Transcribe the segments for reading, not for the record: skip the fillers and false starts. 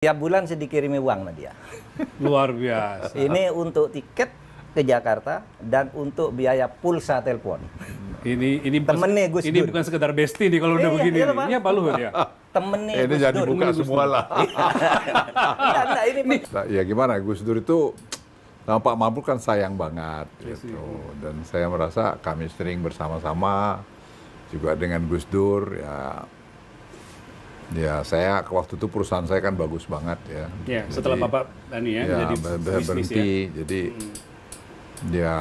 Tiap bulan saya dikirimi uang sama dia. Luar biasa. Ini untuk tiket ke Jakarta dan untuk biaya pulsa telepon. Ini temennya Gus Dur. Ini bukan sekedar besti nih kalau udah begini. Ini Pak Luhut ya. Temennya ini Gus jadi Dur. buka semua lah. Enggak, ini Ya gimana, Gus Dur itu sama Pak Mahfud kan sayang banget gitu. Dan saya merasa kami sering bersama-sama juga dengan Gus Dur ya saya waktu itu perusahaan saya kan bagus banget ya. Ya, setelah Bapak Dani ya jadi berhenti. Ya. Jadi ya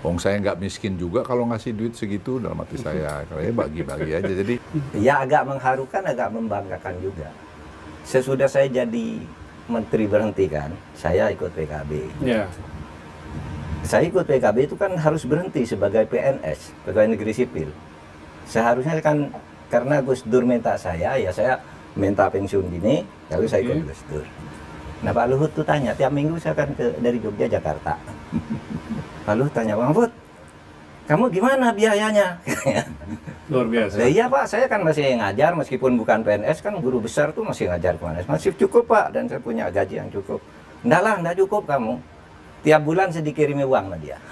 wong saya nggak miskin juga kalau ngasih duit segitu dalam hati saya. Karena bagi-bagi aja. Jadi ya agak mengharukan, agak membanggakan juga. Sesudah saya jadi menteri berhenti kan, saya ikut PKB. Ya. Saya ikut PKB itu kan harus berhenti sebagai PNS, pegawai negeri sipil. Seharusnya kan karena Gus Dur minta saya, ya saya minta pensiun dini, lalu saya ikut Gus Dur. Nah Pak Luhut tuh tanya, tiap minggu saya akan dari Jogja Jakarta. Pak Luhut tanya, Bang Mahfud, kamu gimana biayanya? Luar biasa. Nah, iya Pak, saya kan masih ngajar, meskipun bukan PNS, kan guru besar tuh masih ngajar PNS. Masih cukup Pak, dan saya punya gaji yang cukup. Enggak lah, enggak cukup kamu. Tiap bulan saya dikirimi uang sama dia.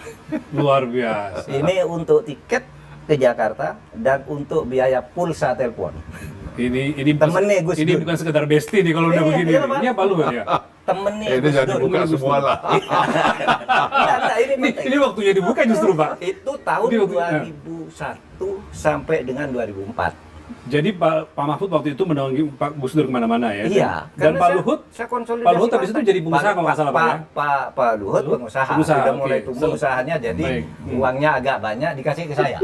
Luar biasa. Ini untuk tiket ke Jakarta dan untuk biaya pulsa telepon. Ini temennya Gus Dur. Ini bukan sekedar besti nih kalau udah begini. Ini Pak Luhut ya. Temennya ini Gus jadi Dur. buka semua lah. Ini waktunya dibuka justru Pak. Itu tahun Ini 2001 sampai dengan 2004. Jadi Pak Mahfud waktu itu menaungi Pak Gus Dur kemana-mana ya? Iya. Dan Pak Luhut, saya konsolidasi Pak Luhut habis itu jadi pengusaha kalau nggak salah Pak ya? Pak Luhut pengusaha. Sudah mulai tumbuh usahanya, jadi uangnya agak banyak dikasih ke saya.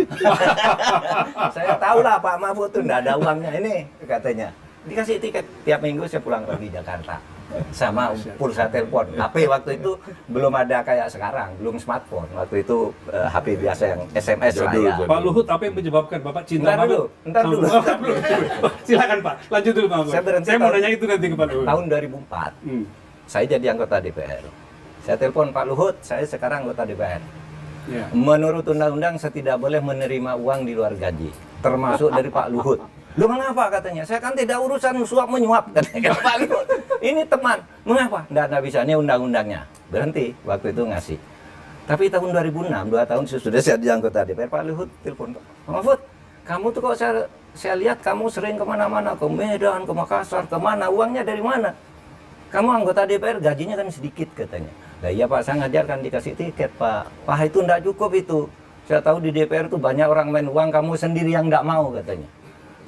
Saya tahu lah Pak Mahfud tuh nggak ada uangnya ini katanya. Dikasih tiket tiap minggu saya pulang pergi Jakarta. Sama pulsa telepon. HP waktu itu belum ada kayak sekarang, belum smartphone. Waktu itu HP biasa yang SMS lah ya. Pak Luhut, apa yang menyebabkan Bapak cinta banget? Entar dulu. Silakan Pak, lanjut dulu Pak. Saya mau nanya itu nanti ke Pak Luhut. Tahun 2004, saya jadi anggota DPR. Saya telepon Pak Luhut, saya sekarang anggota DPR. Ya. Menurut undang-undang saya tidak boleh menerima uang di luar gaji, termasuk dari Pak Luhut. Lu mengapa katanya? Saya kan tidak urusan suap menyuap katanya Pak Luhut. Ini teman, mengapa? Nggak bisa, ini undang-undangnya. Berhenti, waktu itu ngasih. Tapi tahun 2006, 2 tahun sudah saya jadi anggota DPR, Pak Luhut telepon, Pak Mahfud, kamu tuh kok saya lihat kamu sering kemana-mana, ke Medan, ke Makassar, kemana, uangnya dari mana? Kamu anggota DPR, gajinya kan sedikit katanya. Nah iya Pak, saya ngajar kan dikasih tiket Pak. Wah itu nggak cukup itu. Saya tahu di DPR tuh banyak orang main uang, kamu sendiri yang nggak mau katanya.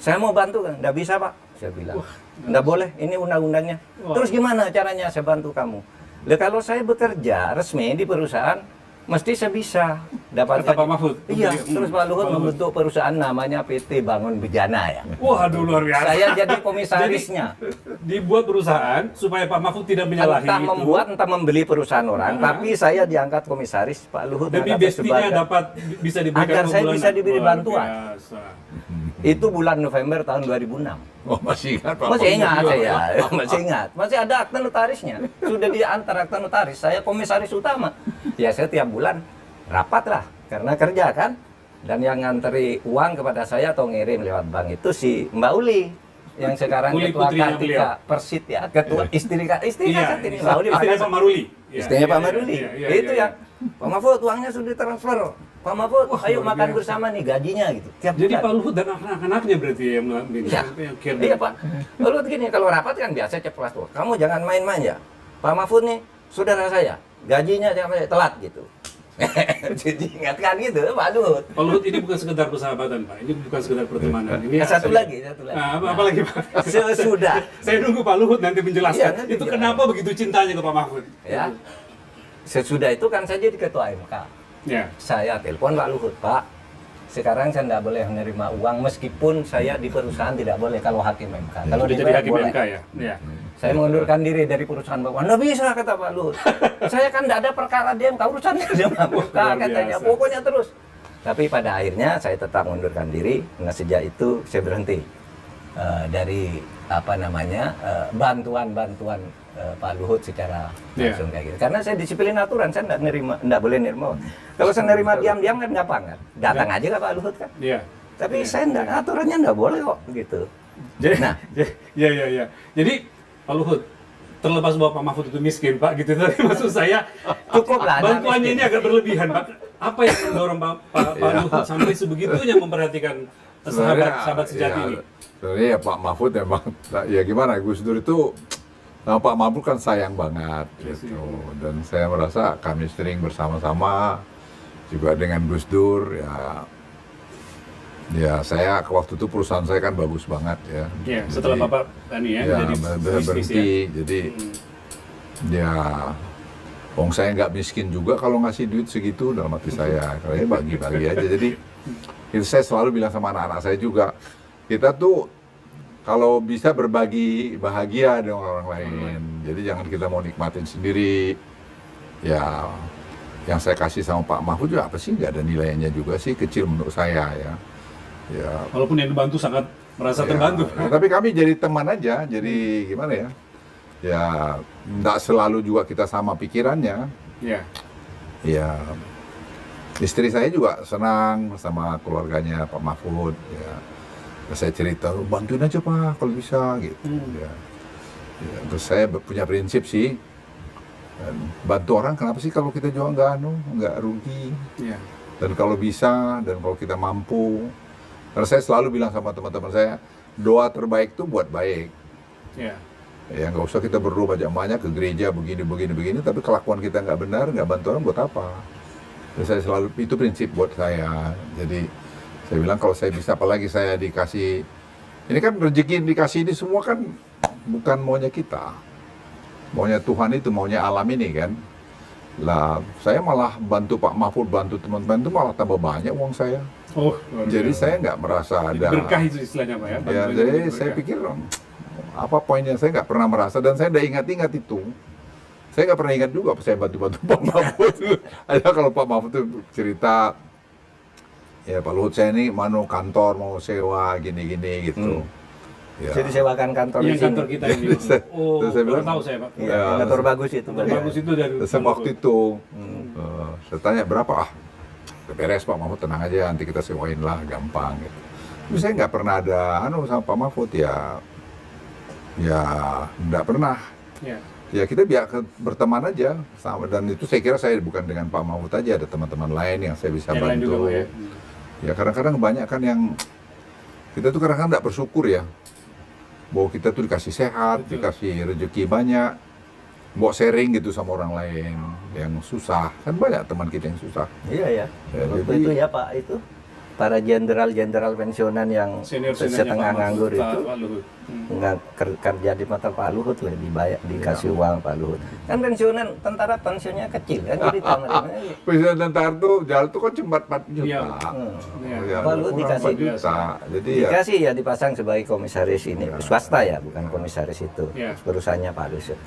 Saya mau bantu kan, nggak bisa Pak, saya bilang. Nggak boleh, ini undang-undangnya. Terus gimana caranya saya bantu kamu? Lah kalau saya bekerja resmi di perusahaan, mesti saya bisa dapat. Kata Pak Mahfud. Iya, terus Pak Luhut membentuk perusahaan namanya PT Bangun Bejana ya. Waduh luar biasa. Saya jadi komisarisnya. Jadi, dibuat perusahaan supaya Pak Mahfud tidak menyalahi entah itu. Membuat, entah membeli perusahaan orang, tapi saya diangkat komisaris, Pak Luhut. Demi bestinya dapat bisa diberikan agar saya bisa diberi bantuan. Biasa. Itu bulan November tahun 2006. Oh masih ingat Pak? Masih ingat saya, masih ingat. Masih ada akta notarisnya. Sudah diantar akta notaris. Saya komisaris utama. Ya saya tiap bulan rapat lah, karena kerja kan. Dan yang nganteri uang kepada saya atau ngirim lewat bank itu si Mbak Uli. Yang sekarang ketua Kartika Persit ya. Ketua istri Kartini Mbak Uli. Istrinya Pak Maruli. Istrinya Pak Maruli. Itu ya. Pak Mahfud uangnya sudah transfer. Pak Mahfud, ayo makan bersama nih gajinya gitu. Jadi Pak Luhut dan anak-anaknya berarti yang Iya Pak. Lalu begini, kalau rapat kan biasa ceplas tuh. Kamu jangan main-main ya. Pak Mahfud nih, saudara saya, gajinya jangan telat gitu. Jadi ingatkan gitu Pak Luhut. Pak Luhut ini bukan sekedar persahabatan Pak, ini bukan sekedar pertemanan. Ini satu lagi. Apa lagi Pak? Sesudah. Saya nunggu Pak Luhut nanti menjelaskan. Iya, itu kenapa begitu cintanya ke Pak Mahfud? Ya. Sesudah itu kan saya jadi ketua MK. Ya. Saya telepon Pak Luhut, Pak. Sekarang saya tidak boleh menerima uang meskipun saya di perusahaan tidak boleh kalau hakim MK. Kalau sudah jadi hakim boleh. MK ya. Ya. Saya mengundurkan diri dari perusahaan Bapak. Nggak bisa kata Pak Luhut. Saya kan tidak ada perkara di MK, urusannya sama MK katanya. Pokoknya terus. Tapi pada akhirnya saya tetap mengundurkan diri. Nah sejak itu saya berhenti dari bantuan Pak Luhut secara langsung kayak gitu. Karena saya disiplin aturan, saya tidak boleh nerima. Kalau saya nerima diam-diam kan gampang kan. Datang aja ke Pak Luhut kan. Iya. Tapi saya aturannya tidak boleh kok gitu. Jadi, ya. Jadi Pak Luhut, terlepas bahwa Pak Mahfud itu miskin, Pak, gitu tadi maksud saya, cukuplah bantuannya ini agak berlebihan, Pak. Apa yang mendorong Pak Luhut sampai sebegitunya memperhatikan sahabat sejati ini? Sebenarnya ya Pak Mahfud memang, ya gimana, Gus Dur itu, Pak Mahfud kan sayang banget, gitu. Dan saya merasa kami sering bersama-sama, juga dengan Gus Dur, ya saya waktu itu perusahaan saya kan bagus banget ya. Ya, setelah Bapak tani ya, jadi berhenti, jadi ya, saya nggak miskin juga kalau ngasih duit segitu dalam hati saya, kayaknya bagi-bagi aja. Jadi itu saya selalu bilang sama anak-anak saya juga, kita tuh kalau bisa berbagi bahagia dengan orang lain. Jadi jangan kita mau nikmatin sendiri. Ya, yang saya kasih sama Pak Mahfud juga apa sih, nggak ada nilainya juga sih, kecil menurut saya ya. Ya, walaupun yang dibantu sangat merasa terbantu. Nah, tapi kami jadi teman aja, jadi gimana ya? Ya, nggak selalu juga kita sama pikirannya. Ya. Ya, istri saya juga senang sama keluarganya Pak Mahfud. Ya, saya cerita, bantuin aja Pak kalau bisa, gitu. Ya. Ya, terus saya punya prinsip sih, bantu orang kenapa sih kalau kita juga nggak rugi. Ya. Dan kalau bisa, dan kalau kita mampu. Karena saya selalu bilang sama teman-teman saya, doa terbaik itu buat baik. Ya. Ya nggak usah kita berdoa banyak-banyak ke gereja begini, tapi kelakuan kita nggak benar, nggak bantu orang buat apa? Dan saya selalu, itu prinsip buat saya. Jadi saya bilang kalau saya bisa, apalagi saya dikasih, ini kan rezeki yang dikasih ini semua kan bukan maunya kita, maunya Tuhan itu, maunya alam ini kan. Lah saya malah bantu Pak Mahfud, bantu teman-teman itu malah tambah banyak uang saya. Oh, jadi saya nggak merasa ada berkah itu istilahnya Pak ya. Ya, jadi saya pikir apa poinnya, saya nggak pernah merasa, dan saya udah ingat-ingat itu. Saya nggak pernah ingat juga saya bantu-bantu Pak Mahfud. Ada kalau Pak Mahfud itu cerita, ya Pak Luhut saya ini kantor mau sewa gini-gini gitu. Ya. Jadi sewakan kantor di sini. Kantor kita ini. Oh, saya bilang tahu saya Pak. Ya, kantor bagus itu. Bagus itu dari. Waktu itu saya tanya berapa, beres Pak Mahfud, tenang aja nanti kita sewain lah, gampang gitu. Tapi saya nggak pernah ada sama Pak Mahfud ya nggak pernah. Ya kita berteman aja sama, dan itu saya kira saya bukan dengan Pak Mahfud aja, ada teman-teman lain yang saya bisa bantu. Juga, ya kadang-kadang banyak kan yang kita tuh kadang-kadang nggak bersyukur ya, bahwa kita tuh dikasih sehat, dikasih rezeki banyak, mau sharing gitu sama orang lain yang susah, kan banyak teman kita yang susah. Iya ya. Waktu itu ya Pak, itu para jenderal pensiunan yang setengah nganggur itu nggak kerja di mata Pak Luhut lah, dikasih uang Pak Luhut. Kan pensiunan tentara pensiunnya kecil kan, jadi pensiunan tentara tuh jalan tuh kan cuma 4 juta. Pak Luhut dikasih juta. Jadi dikasih ya dipasang sebagai komisaris ini swasta ya, bukan komisaris itu perusahaannya Pak Luhut.